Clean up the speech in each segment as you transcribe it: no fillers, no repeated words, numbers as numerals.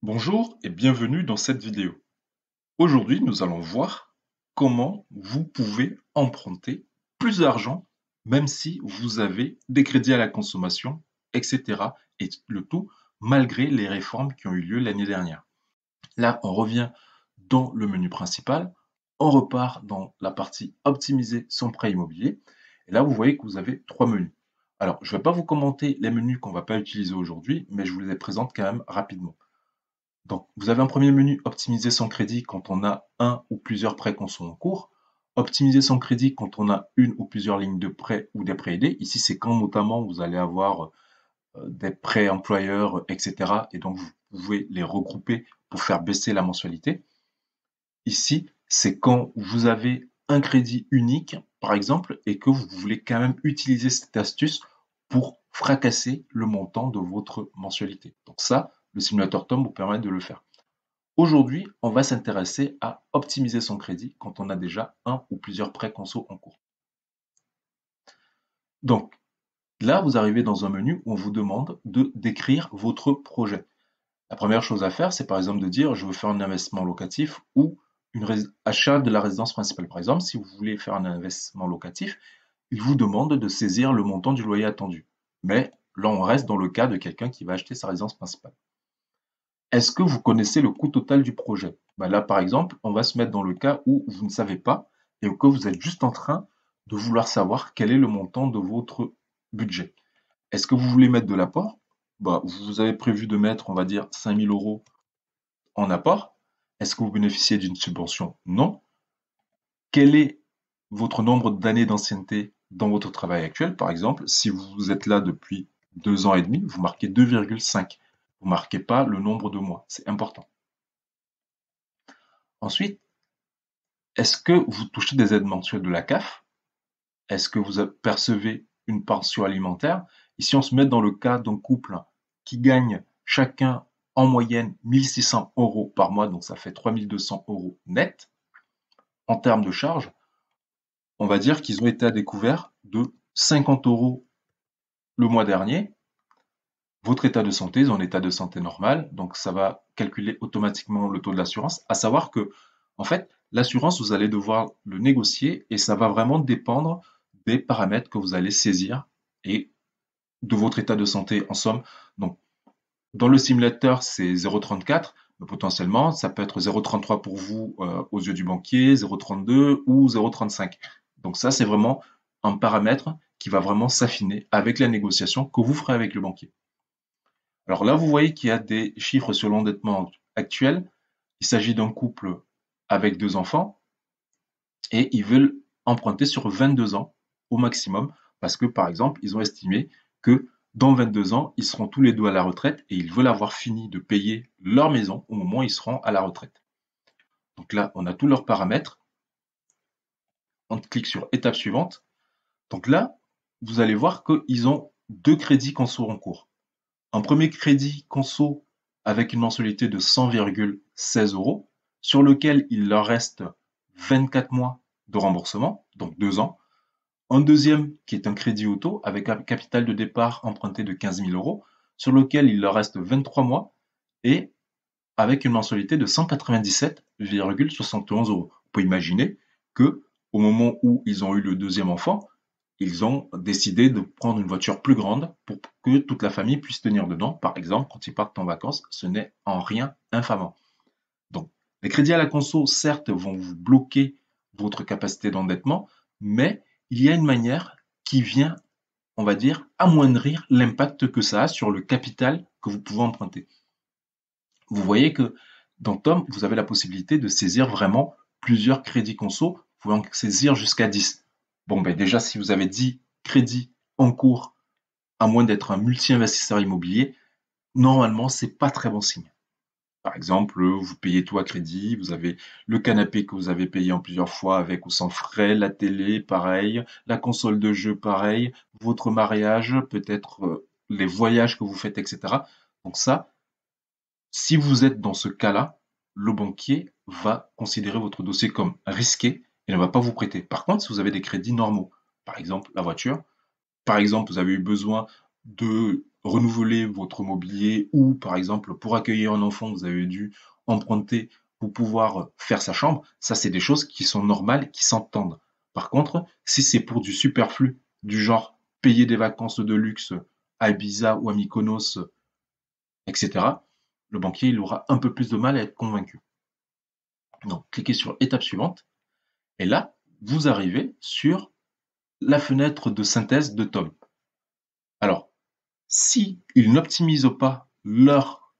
Bonjour et bienvenue dans cette vidéo. Aujourd'hui, nous allons voir comment vous pouvez emprunter plus d'argent même si vous avez des crédits à la consommation, etc. Et le tout malgré les réformes qui ont eu lieu l'année dernière. Là, on revient dans le menu principal, on repart dans la partie optimiser son prêt immobilier. Et là, vous voyez que vous avez trois menus. Alors, je ne vais pas vous commenter les menus qu'on ne va pas utiliser aujourd'hui, mais je vous les présente quand même rapidement. Donc, vous avez un premier menu, optimiser son crédit quand on a un ou plusieurs prêts conso en cours. Optimiser son crédit quand on a une ou plusieurs lignes de prêt ou des prêts aidés. Ici, c'est quand notamment vous allez avoir des prêts employeurs, etc. Et donc, vous pouvez les regrouper pour faire baisser la mensualité. Ici, c'est quand vous avez un crédit unique, par exemple, et que vous voulez quand même utiliser cette astuce pour fracasser le montant de votre mensualité. Donc ça, le simulateur Tom vous permet de le faire. Aujourd'hui, on va s'intéresser à optimiser son crédit quand on a déjà un ou plusieurs prêts conso en cours. Donc, là, vous arrivez dans un menu où on vous demande de décrire votre projet. La première chose à faire, c'est par exemple de dire je veux faire un investissement locatif ou achat de la résidence principale. Par exemple, si vous voulez faire un investissement locatif, il vous demande de saisir le montant du loyer attendu. Mais là, on reste dans le cas de quelqu'un qui va acheter sa résidence principale. Est-ce que vous connaissez le coût total du projet? Ben là, par exemple, on va se mettre dans le cas où vous ne savez pas et que vous êtes juste en train de vouloir savoir quel est le montant de votre budget. Est-ce que vous voulez mettre de l'apport? Bah, vous avez prévu de mettre, on va dire, 5 000 euros en apport. Est-ce que vous bénéficiez d'une subvention? Non. Quel est votre nombre d'années d'ancienneté dans votre travail actuel? Par exemple, si vous êtes là depuis 2 ans et demi, vous marquez 2,5. Vous ne marquez pas le nombre de mois. C'est important. Ensuite, est-ce que vous touchez des aides mensuelles de la CAF? Est-ce que vous percevez une pension alimentaire? Ici, on se met dans le cas d'un couple qui gagne chacun en moyenne 1600 euros par mois, donc ça fait 3200 euros net. En termes de charges, on va dire qu'ils ont été à découvert de 50 euros le mois dernier. Votre état de santé, ils ont un état de santé normal, donc ça va calculer automatiquement le taux de l'assurance. À savoir que, en fait, l'assurance, vous allez devoir le négocier et ça va vraiment dépendre des paramètres que vous allez saisir et de votre état de santé en somme. Donc, dans le simulateur, c'est 0,34, mais potentiellement, ça peut être 0,33 pour vous aux yeux du banquier, 0,32 ou 0,35. Donc ça, c'est vraiment un paramètre qui va vraiment s'affiner avec la négociation que vous ferez avec le banquier. Alors là, vous voyez qu'il y a des chiffres sur l'endettement actuel. Il s'agit d'un couple avec 2 enfants et ils veulent emprunter sur 22 ans au maximum parce que, par exemple, ils ont estimé que dans 22 ans, ils seront tous les deux à la retraite et ils veulent avoir fini de payer leur maison au moment où ils seront à la retraite. Donc là, on a tous leurs paramètres. On clique sur étape suivante. Donc là, vous allez voir qu'ils ont deux crédits conso en cours. Un premier crédit conso avec une mensualité de 100,16 euros, sur lequel il leur reste 24 mois de remboursement, donc 2 ans. Un deuxième qui est un crédit auto avec un capital de départ emprunté de 15 000 euros, sur lequel il leur reste 23 mois et avec une mensualité de 197,71 euros. On peut imaginer que au moment où ils ont eu le deuxième enfant, ils ont décidé de prendre une voiture plus grande pour que toute la famille puisse tenir dedans. Par exemple, quand ils partent en vacances, ce n'est en rien infamant. Donc, les crédits à la conso, certes, vont vous bloquer votre capacité d'endettement, mais il y a une manière qui vient, on va dire, amoindrir l'impact que ça a sur le capital que vous pouvez emprunter. Vous voyez que dans Tom, vous avez la possibilité de saisir vraiment plusieurs crédits conso. Vous pouvez en saisir jusqu'à 10. Bon, ben déjà, si vous avez 10 crédits en cours, à moins d'être un multi-investisseur immobilier, normalement, c'est pas très bon signe. Par exemple, vous payez tout à crédit, vous avez le canapé que vous avez payé en plusieurs fois avec ou sans frais, la télé, pareil, la console de jeu, pareil, votre mariage, peut-être les voyages que vous faites, etc. Donc ça, si vous êtes dans ce cas-là, le banquier va considérer votre dossier comme risqué et ne va pas vous prêter. Par contre, si vous avez des crédits normaux, par exemple la voiture, par exemple vous avez eu besoin de renouveler votre mobilier ou, par exemple, pour accueillir un enfant, vous avez dû emprunter pour pouvoir faire sa chambre, ça, c'est des choses qui sont normales, qui s'entendent. Par contre, si c'est pour du superflu, du genre payer des vacances de luxe à Ibiza ou à Mykonos, etc., le banquier, il aura un peu plus de mal à être convaincu. Donc, cliquez sur étape suivante, et là, vous arrivez sur la fenêtre de synthèse de Tom. Alors, si ils n'optimisent pas leur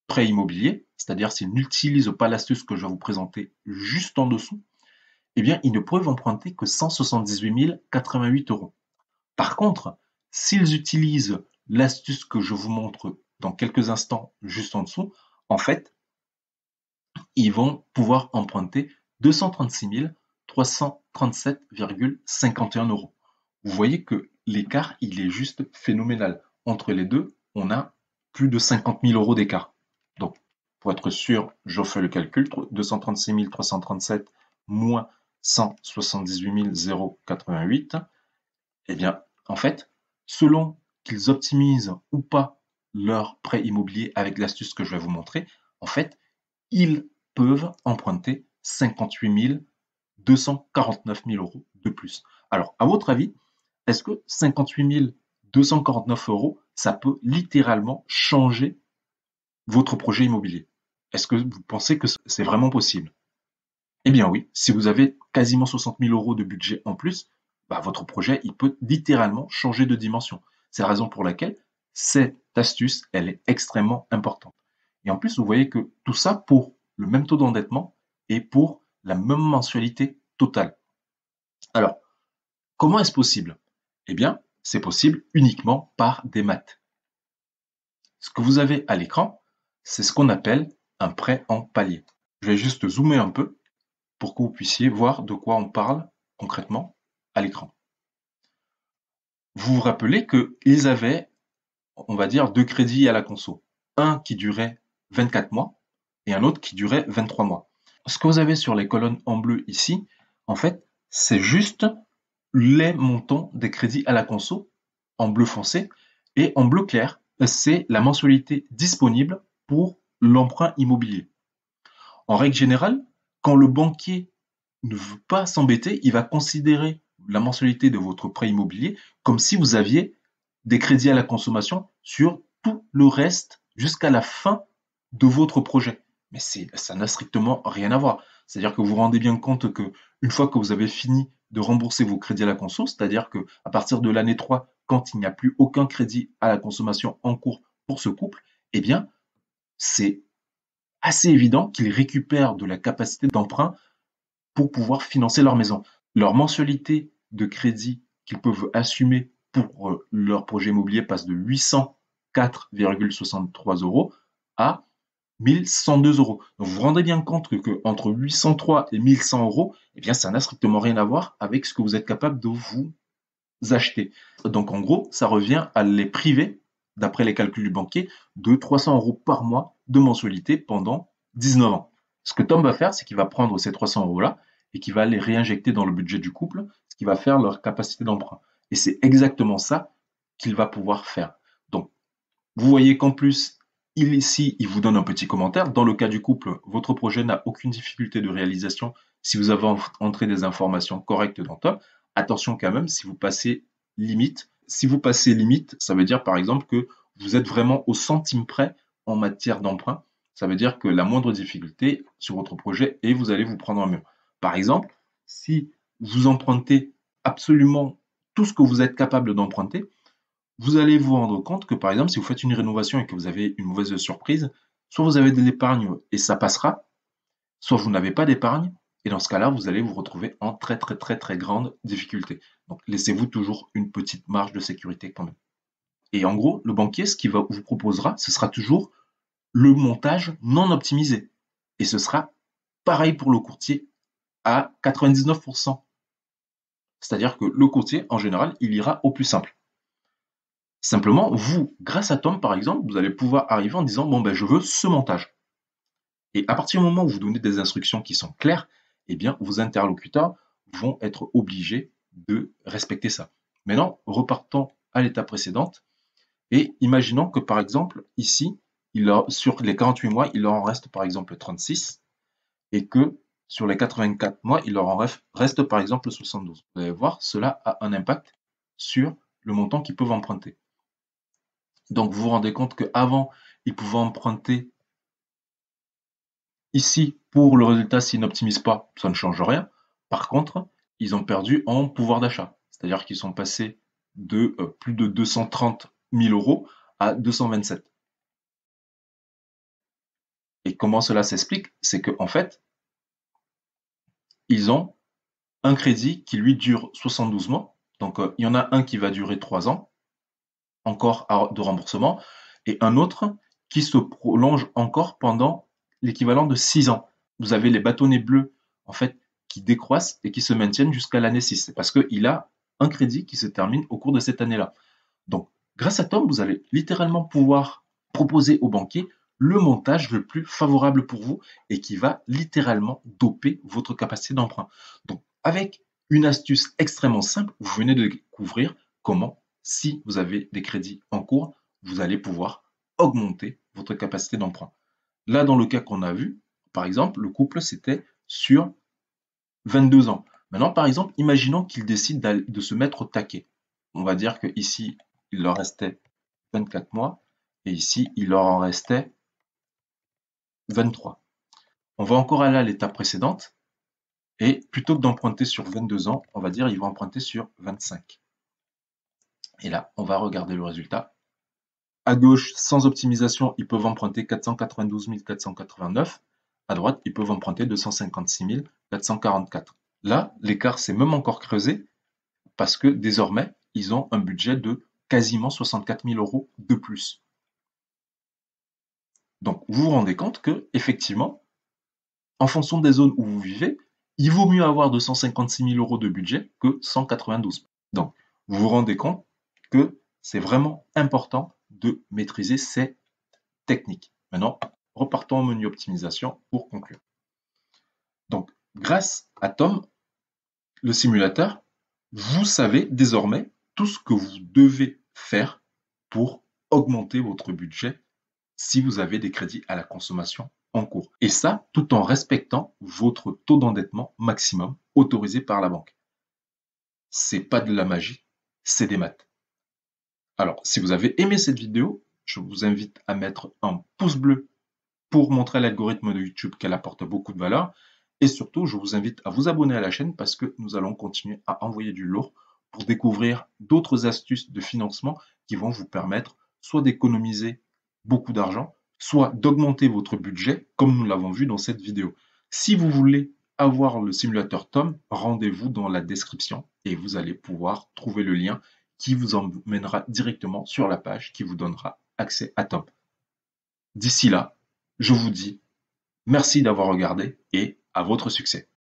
prêt immobilier, c'est-à-dire s'ils n'utilisent pas l'astuce que je vais vous présenter juste en dessous, eh bien, ils ne peuvent emprunter que 178 088 euros. Par contre, s'ils utilisent l'astuce que je vous montre dans quelques instants juste en dessous, en fait, ils vont pouvoir emprunter 236 337,51 euros. Vous voyez que l'écart, il est juste phénoménal. Entre les deux, on a plus de 50 000 euros d'écart. Donc, pour être sûr, je fais le calcul, 236 337 moins 178 088. Eh bien, en fait, selon qu'ils optimisent ou pas leur prêt immobilier avec l'astuce que je vais vous montrer, en fait, ils peuvent emprunter 58 249 000 euros de plus. Alors, à votre avis, est-ce que 58 249 euros, ça peut littéralement changer votre projet immobilier? Est-ce que vous pensez que c'est vraiment possible? Eh bien oui, si vous avez quasiment 60 000 euros de budget en plus, bah, votre projet, il peut littéralement changer de dimension. C'est la raison pour laquelle cette astuce, elle est extrêmement importante. Et en plus, vous voyez que tout ça pour le même taux d'endettement et pour la même mensualité totale. Alors, comment est-ce possible? Eh bien, c'est possible uniquement par des maths. Ce que vous avez à l'écran, c'est ce qu'on appelle un prêt en palier. Je vais juste zoomer un peu pour que vous puissiez voir de quoi on parle concrètement à l'écran. Vous vous rappelez qu'ils avaient, on va dire, deux crédits à la conso. Un qui durait 24 mois et un autre qui durait 23 mois. Ce que vous avez sur les colonnes en bleu ici, en fait, c'est juste les montants des crédits à la conso en bleu foncé et en bleu clair, c'est la mensualité disponible pour l'emprunt immobilier. En règle générale, quand le banquier ne veut pas s'embêter, il va considérer la mensualité de votre prêt immobilier comme si vous aviez des crédits à la consommation sur tout le reste jusqu'à la fin de votre projet. Mais ça n'a strictement rien à voir. C'est-à-dire que vous vous rendez bien compte que une fois que vous avez fini de rembourser vos crédits à la conso, c'est-à-dire que à partir de l'année 3, quand il n'y a plus aucun crédit à la consommation en cours pour ce couple, eh bien, c'est assez évident qu'ils récupèrent de la capacité d'emprunt pour pouvoir financer leur maison. Leur mensualité de crédit qu'ils peuvent assumer pour leur projet immobilier passe de 804,63 euros à 1102 euros. Donc vous vous rendez bien compte que entre 803 et 1100 euros, eh bien, ça n'a strictement rien à voir avec ce que vous êtes capable de vous acheter. Donc en gros, ça revient à les priver, d'après les calculs du banquier, de 300 euros par mois de mensualité pendant 19 ans. Ce que Tom va faire, c'est qu'il va prendre ces 300 euros-là et qu'il va les réinjecter dans le budget du couple, ce qui va faire leur capacité d'emprunt. Et c'est exactement ça qu'il va pouvoir faire. Donc, vous voyez qu'en plus, ici, il vous donne un petit commentaire. Dans le cas du couple, votre projet n'a aucune difficulté de réalisation si vous avez entré des informations correctes dans Tom. Attention quand même, si vous passez limite. Si vous passez limite, ça veut dire par exemple que vous êtes vraiment au centime près en matière d'emprunt. Ça veut dire que la moindre difficulté sur votre projet et vous allez vous prendre un mur. Par exemple, si vous empruntez absolument tout ce que vous êtes capable d'emprunter, vous allez vous rendre compte que, par exemple, si vous faites une rénovation et que vous avez une mauvaise surprise, soit vous avez de l'épargne et ça passera, soit vous n'avez pas d'épargne et dans ce cas-là, vous allez vous retrouver en très très très très grande difficulté. Donc laissez-vous toujours une petite marge de sécurité quand même. Et en gros, le banquier, ce qu'il vous proposera, ce sera toujours le montage non optimisé. Et ce sera pareil pour le courtier à 99%. C'est-à-dire que le courtier, en général, il ira au plus simple. Simplement, vous, grâce à Tom, par exemple, vous allez pouvoir arriver en disant, bon, ben, je veux ce montage. Et à partir du moment où vous donnez des instructions qui sont claires, eh bien, vos interlocuteurs vont être obligés de respecter ça. Maintenant, repartons à l'étape précédente. Et imaginons que par exemple, ici, sur les 48 mois, il leur en reste par exemple 36 et que sur les 84 mois, il leur en reste par exemple 72. Vous allez voir, cela a un impact sur le montant qu'ils peuvent emprunter. Donc vous vous rendez compte qu'avant, ils pouvaient emprunter ici pour le résultat, s'ils n'optimisent pas, ça ne change rien. Par contre, ils ont perdu en pouvoir d'achat. C'est-à-dire qu'ils sont passés de plus de 230 000 euros à 227. Et comment cela s'explique? C'est qu'en fait, ils ont un crédit qui lui dure 72 mois. Donc, il y en a un qui va durer 3 ans, encore de remboursement, et un autre qui se prolonge encore pendant l'équivalent de 6 ans. Vous avez les bâtonnets bleus, en fait, qui décroissent et qui se maintiennent jusqu'à l'année 6. C'est parce qu'il a un crédit qui se termine au cours de cette année-là. Donc, grâce à Tom, vous allez littéralement pouvoir proposer au banquier le montage le plus favorable pour vous et qui va littéralement doper votre capacité d'emprunt. Donc, avec une astuce extrêmement simple, vous venez de découvrir comment, si vous avez des crédits en cours, vous allez pouvoir augmenter votre capacité d'emprunt. Là, dans le cas qu'on a vu, par exemple, le couple, c'était sur 22 ans. Maintenant, par exemple, imaginons qu'ils décident de se mettre au taquet. On va dire qu'ici, il leur restait 24 mois et ici, il leur en restait 23. On va encore aller à l'étape précédente et plutôt que d'emprunter sur 22 ans, on va dire ils vont emprunter sur 25. Et là, on va regarder le résultat. À gauche, sans optimisation, ils peuvent emprunter 492 489. À droite, ils peuvent emprunter 256 444. Là, l'écart s'est même encore creusé parce que désormais, ils ont un budget de quasiment 64 000 euros de plus. Donc, vous vous rendez compte que, effectivement, en fonction des zones où vous vivez, il vaut mieux avoir 256 000 euros de budget que 192. Donc, vous vous rendez compte que c'est vraiment important de maîtriser ces techniques. Maintenant, repartons au menu optimisation pour conclure. Donc, grâce à Tom, le simulateur, vous savez désormais tout ce que vous devez faire pour augmenter votre budget si vous avez des crédits à la consommation en cours. Et ça, tout en respectant votre taux d'endettement maximum autorisé par la banque. C'est pas de la magie, c'est des maths. Alors, si vous avez aimé cette vidéo, je vous invite à mettre un pouce bleu pour montrer à l'algorithme de YouTube qu'elle apporte beaucoup de valeur. Et surtout, je vous invite à vous abonner à la chaîne parce que nous allons continuer à envoyer du lourd pour découvrir d'autres astuces de financement qui vont vous permettre soit d'économiser beaucoup d'argent, soit d'augmenter votre budget, comme nous l'avons vu dans cette vidéo. Si vous voulez avoir le simulateur Tom, rendez-vous dans la description et vous allez pouvoir trouver le lien qui vous emmènera directement sur la page qui vous donnera accès à Tom. D'ici là, je vous dis merci d'avoir regardé et à votre succès.